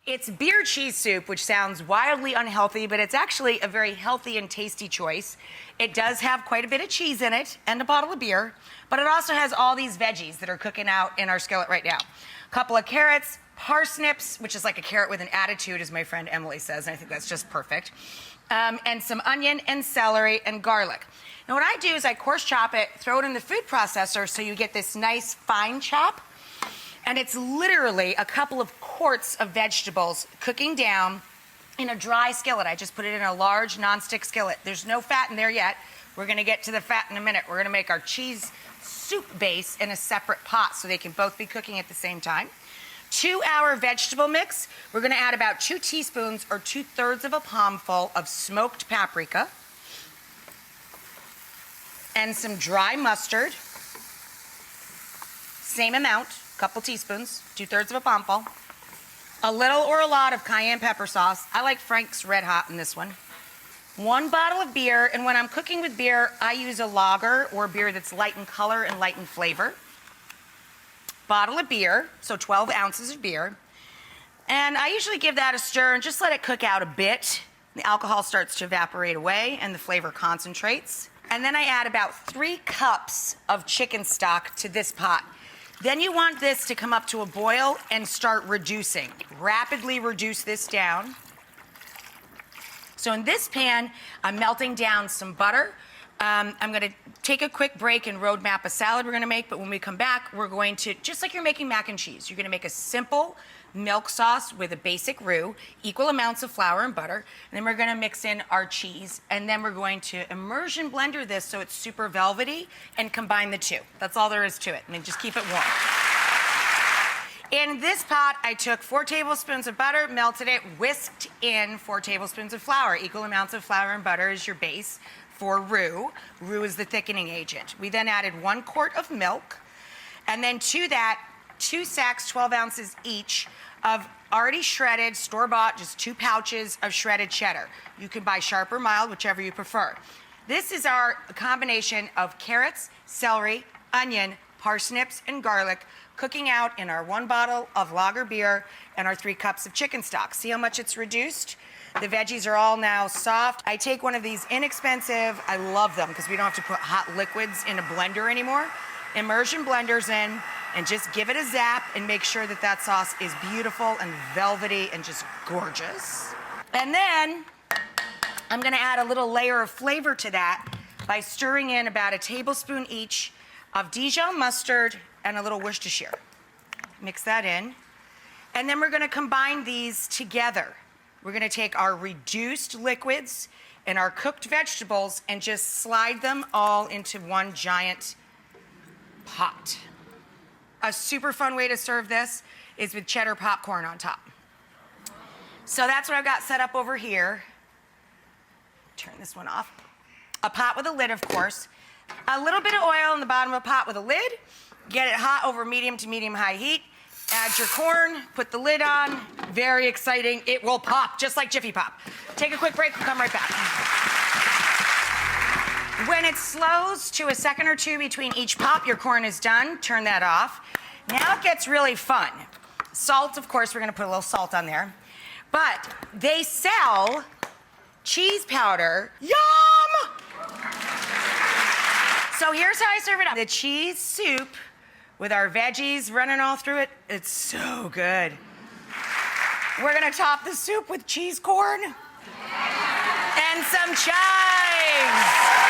It's beer cheese soup, which sounds wildly unhealthy, but it's actually a very healthy and tasty choice. It does have quite a bit of cheese in it and a bottle of beer, but it also has all these veggies that are cooking out in our skillet right now. A couple of carrots, parsnips, which is like a carrot with an attitude, as my friend Emily says, and I think that's just perfect, and some onion and celery and garlic. Now what I do is I coarse chop it, throw it in the food processor so you get this nice fine chop. And it's literally a couple of quarts of vegetables cooking down in a dry skillet. I just put it in a large nonstick skillet. There's no fat in there yet. We're gonna get to the fat in a minute. We're gonna make our cheese soup base in a separate pot so they can both be cooking at the same time. 2-hour vegetable mix. We're gonna add about 2 teaspoons or 2/3 of a palmful of smoked paprika and some dry mustard. Same amount. Couple teaspoons, 2/3 of a palmful, a little or a lot of cayenne pepper sauce. I like Frank's Red Hot in this one. 1 bottle of beer, and when I'm cooking with beer, I use a lager or beer that's light in color and light in flavor. Bottle of beer, so 12 ounces of beer. And I usually give that a stir and just let it cook out a bit. The alcohol starts to evaporate away and the flavor concentrates. And then I add about 3 cups of chicken stock to this pot. Then you want this to come up to a boil and start reducing. Rapidly reduce this down. So in this pan, I'm melting down some butter. I'm gonna take a quick break and roadmap a salad we're gonna make, but when we come back, we're going to, just like you're making mac and cheese, you're gonna make a simple milk sauce with a basic roux, equal amounts of flour and butter, and then we're gonna mix in our cheese, and then we're going to immersion blender this so it's super velvety and combine the two. That's all there is to it, and then just keep it warm. In this pot, I took 4 tablespoons of butter, melted it, whisked in 4 tablespoons of flour. Equal amounts of flour and butter is your base for roux. Roux is the thickening agent. We then added 1 quart of milk, and then to that, 2 sacks, 12 ounces each, of already shredded, store-bought, just 2 pouches of shredded cheddar. You can buy sharp or mild, whichever you prefer. This is our combination of carrots, celery, onion, parsnips, and garlic, cooking out in our 1 bottle of lager beer and our 3 cups of chicken stock. See how much it's reduced? The veggies are all now soft. I take one of these inexpensive, I love them because we don't have to put hot liquids in a blender anymore. Immersion blenders in, and just give it a zap and make sure that that sauce is beautiful and velvety and just gorgeous. And then I'm gonna add a little layer of flavor to that by stirring in about 1 tablespoon each of Dijon mustard and a little Worcestershire. Mix that in. And then we're gonna combine these together. We're gonna take our reduced liquids and our cooked vegetables and just slide them all into one giant pot. A super fun way to serve this is with cheddar popcorn on top. So that's what I've got set up over here. Turn this one off. A pot with a lid, of course. A little bit of oil in the bottom of a pot with a lid. Get it hot over medium to medium-high heat. Add your corn, put the lid on. Very exciting. It will pop, just like Jiffy Pop. Take a quick break, we'll come right back. When it slows to a second or 2 between each pop, your corn is done. Turn that off. Now it gets really fun. Salt, of course, we're gonna put a little salt on there. But they sell cheese powder. Yum! So here's how I serve it up. The cheese soup with our veggies running all through it. It's so good. We're gonna top the soup with cheese corn and some chives.